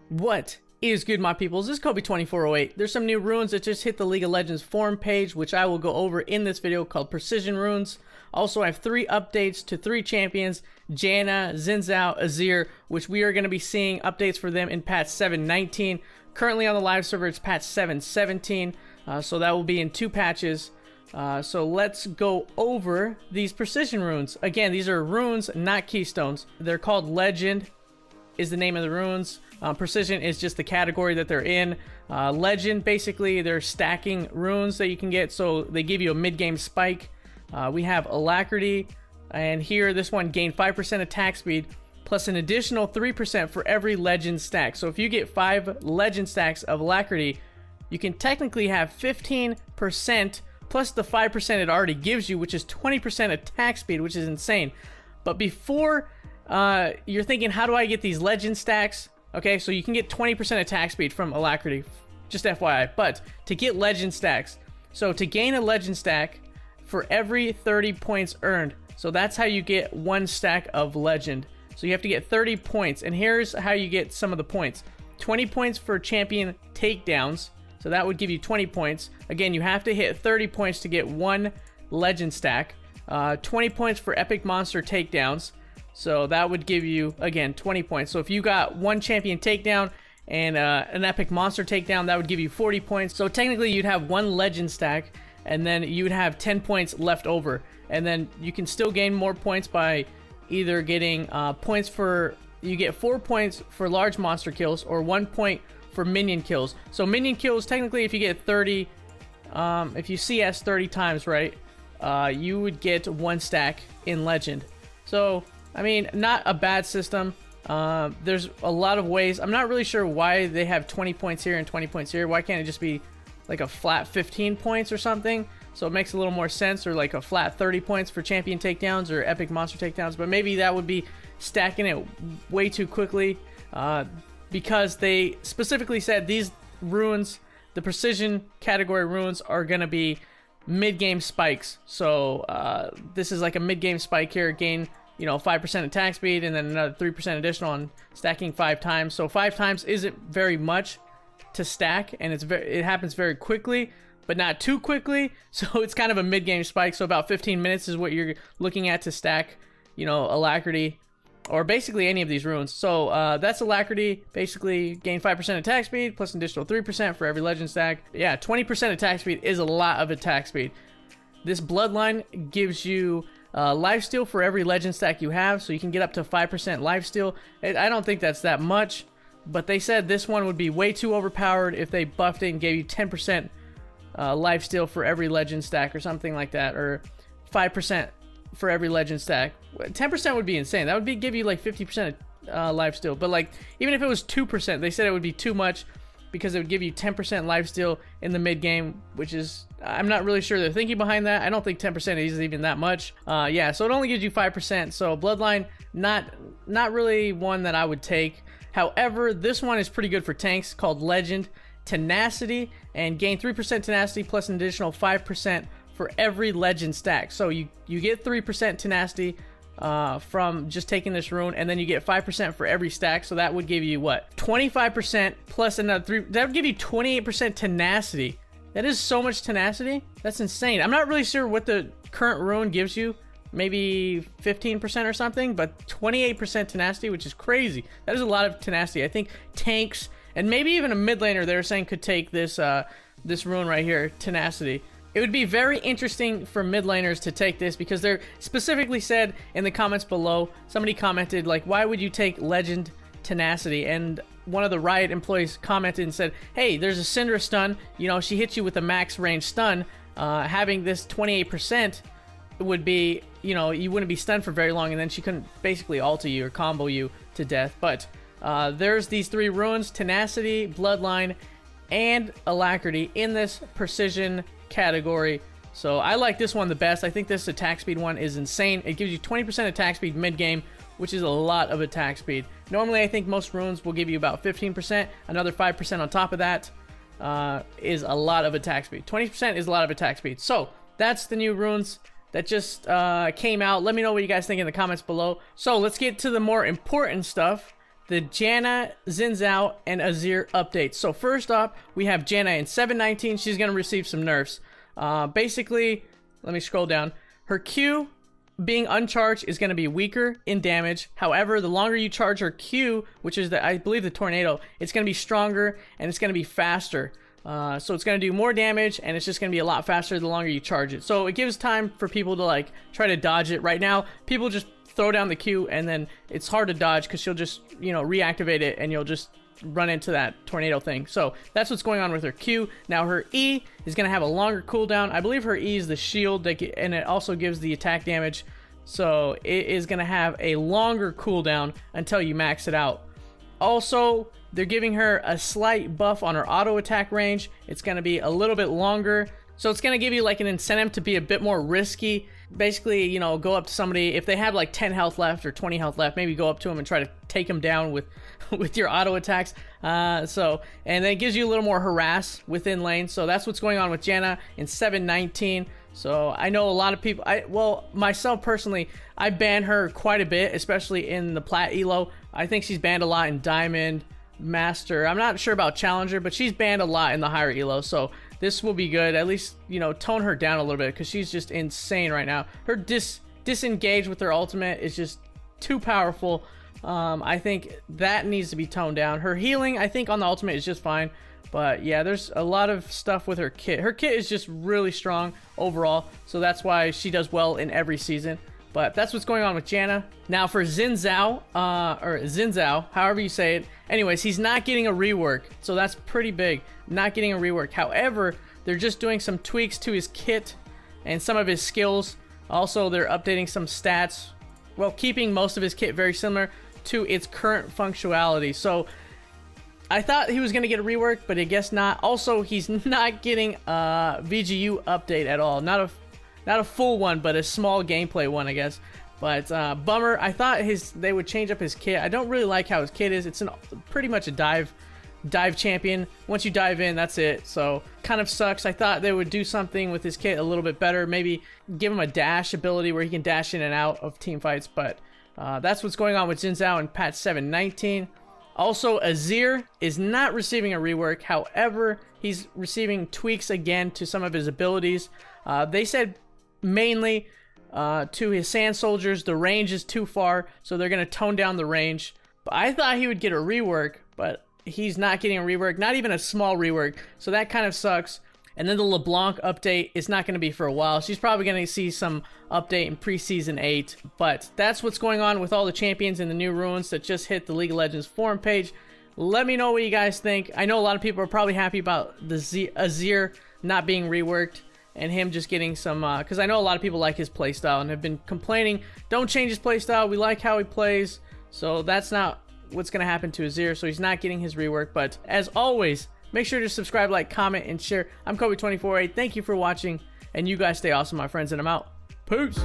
What is good, my peoples? This is Kobe2408. There's some new runes that just hit the League of Legends forum page, which I will go over in this video, called Precision Runes. Also, I have 3 updates to 3 champions, Janna, Xin Zhao, Azir, which we are going to be seeing updates for them in patch 7.19. Currently on the live server, it's patch 7.17, so that will be in 2 patches. So let's go over these precision runes. Again, these are runes, not keystones. They're called Legend is the name of the runes. Precision is just the category that they're in. Legend, basically, they're stacking runes that you can get, so they give you a mid-game spike. We have Alacrity, and here, this one gained 5% attack speed, plus an additional 3% for every Legend stack. So if you get 5 Legend stacks of Alacrity, you can technically have 15% plus the 5% it already gives you, which is 20% attack speed, which is insane. But before you're thinking, how do I get these Legend stacks? Okay, so you can get 20% attack speed from Alacrity, just FYI. But to get Legend stacks, so to gain a Legend stack for every 30 points earned, so that's how you get 1 stack of Legend. So you have to get 30 points, and here's how you get some of the points. 20 points for champion takedowns, so that would give you 20 points. Again, you have to hit 30 points to get 1 Legend stack. 20 points for epic monster takedowns. So that would give you, again, 20 points. So if you got 1 champion takedown and an epic monster takedown, that would give you 40 points. So technically you'd have 1 Legend stack, and then you would have 10 points left over. And then you can still gain more points by either getting points for, you get 4 points for large monster kills, or 1 point for minion kills. So minion kills, technically if you get 30, if you CS 30 times, right, you would get 1 stack in Legend. So I mean, not a bad system. There's a lot of ways. I'm not really sure why they have 20 points here and 20 points here. Why can't it just be like a flat 15 points or something? So it makes a little more sense, or like a flat 30 points for champion takedowns or epic monster takedowns. But maybe that would be stacking it way too quickly, because they specifically said these runes, the precision category runes, are going to be mid-game spikes. So this is like a mid-game spike here, gain, you know, 5% attack speed, and then another 3% additional on stacking 5 times. So 5 times isn't very much to stack, and it happens very quickly, but not too quickly. So it's kind of a mid-game spike. So about 15 minutes is what you're looking at to stack, you know, Alacrity, or basically any of these runes. So that's Alacrity. Basically gain 5% attack speed plus an additional 3% for every Legend stack. Yeah, 20% attack speed is a lot of attack speed. This Bloodline gives you lifesteal for every Legend stack you have, so you can get up to 5% lifesteal. I don't think that's that much, but they said this one would be way too overpowered if they buffed it and gave you 10% lifesteal for every Legend stack or something like that, or 5% for every Legend stack. 10% would be insane. That would give you like 50% lifesteal. But like, even if it was 2%, they said it would be too much, because it would give you 10% lifesteal in the mid game, which is, I'm not really sure they're thinking behind that. I don't think 10% is even that much. Yeah, so it only gives you 5%. So Bloodline, not really one that I would take. However, this one is pretty good for tanks, called Legend Tenacity, and gain 3% tenacity plus an additional 5% for every Legend stack. So you get 3% tenacity from just taking this rune, and then you get 5% for every stack. So that would give you what, 25% plus another 3, that would give you 28% tenacity. That is so much tenacity. That's insane. I'm not really sure what the current rune gives you, maybe 15% or something, but 28% tenacity, which is crazy. That is a lot of tenacity. I think tanks and maybe even a mid laner, they were saying, could take this this rune right here, tenacity. It would be very interesting for mid laners to take this, because they're specifically said in the comments below, somebody commented like, why would you take Legend Tenacity? And one of the Riot employees commented and said, hey, there's a Syndra stun, you know, she hits you with a max range stun. Having this 28% would be, you know, you wouldn't be stunned for very long, and then she couldn't basically ulti you or combo you to death. But there's these 3 runes, Tenacity, Bloodline, and Alacrity in this precision category. So I like this one the best. I think this attack speed one is insane. It gives you 20% attack speed mid-game, which is a lot of attack speed. Normally I think most runes will give you about 15%. Another 5% on top of that is a lot of attack speed. 20% is a lot of attack speed. So that's the new runes that just came out. Let me know what you guys think in the comments below. So let's get to the more important stuff. the Janna, Xin Zhao, and Azir updates. So first up, we have Janna in 719. She's going to receive some nerfs. Basically, let me scroll down. Her Q being uncharged is going to be weaker in damage. However, the longer you charge her Q, which is I believe the tornado, it's going to be stronger and it's going to be faster. So it's going to do more damage and it's just going to be a lot faster the longer you charge it. So it gives time for people to like try to dodge it. Right now, people just throw down the Q and then it's hard to dodge because she'll just, you know, reactivate it and you'll just run into that tornado thing. So that's what's going on with her Q. Now her E is going to have a longer cooldown. I believe her E is the shield and it also gives the attack damage. So it is going to have a longer cooldown until you max it out. Also, they're giving her a slight buff on her auto attack range. It's going to be a little bit longer. So it's going to give you like an incentive to be a bit more risky. Basically, you know, go up to somebody, if they have like 10 health left or 20 health left, maybe go up to them and try to take them down with your auto attacks. And then it gives you a little more harass within lane. So that's what's going on with Janna in 719. So I know a lot of people, well, myself personally, I ban her quite a bit, especially in the plat elo. I think she's banned a lot in diamond, master. I'm not sure about challenger, but she's banned a lot in the higher elo. So this will be good. At least, you know, tone her down a little bit because she's just insane right now. Her disengage with her ultimate is just too powerful. I think that needs to be toned down. Her healing, I think on the ultimate is just fine. But yeah, there's a lot of stuff with her kit. Her kit is just really strong overall. So that's why she does well in every season. But that's what's going on with Janna. Now for Xin Zhao, or Xin Zhao, however you say it. Anyways, he's not getting a rework. So that's pretty big. Not getting a rework. However, they're just doing some tweaks to his kit and some of his skills. Also, they're updating some stats. Well, keeping most of his kit very similar to its current functionality. So I thought he was going to get a rework, but I guess not. Also, he's not getting a VGU update at all. Not a full one, but a small gameplay one, I guess. But bummer. I thought they would change up his kit. I don't really like how his kit is. It's pretty much a dive champion. Once you dive in, that's it. So kind of sucks. I thought they would do something with his kit a little bit better. Maybe give him a dash ability where he can dash in and out of team fights. But that's what's going on with Xin Zhao in patch 719. Also, Azir is not receiving a rework. However, he's receiving tweaks again to some of his abilities. They said mainly to his sand soldiers, the range is too far, so they're going to tone down the range. But I thought he would get a rework, but he's not getting a rework, not even a small rework, so that kind of sucks. And then the LeBlanc update is not going to be for a while. She's probably going to see some update in preseason 8. But that's what's going on with all the champions and the new runes that just hit the League of Legends forum page. Let me know what you guys think. I know a lot of people are probably happy about the Azir not being reworked and him just getting some, because I know a lot of people like his playstyle and have been complaining, don't change his playstyle, we like how he plays. So that's not what's going to happen to Azir, so he's not getting his rework. But as always, make sure to subscribe, like, comment, and share. I'm Kobe248. Thank you for watching, and you guys stay awesome, my friends, and I'm out. Peace.